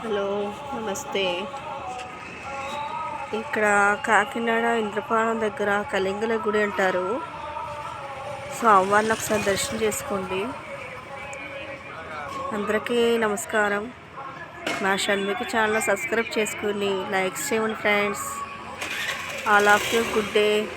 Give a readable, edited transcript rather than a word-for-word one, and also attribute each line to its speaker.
Speaker 1: Hello, నమస్తే. ఇక్కడ కాకినాడ ఇంద్రపాలెం దగ్గర కలింగల గుడి అంటారు. సో అమ్మవారిని ఒకసారి దర్శనం చేసుకోండి. అందరికీ నమస్కారం. నా షణ్ముఖి ఛానల్ సబ్స్క్రైబ్ చేసుకుని లైక్స్ చేయండి friends. All of you good day.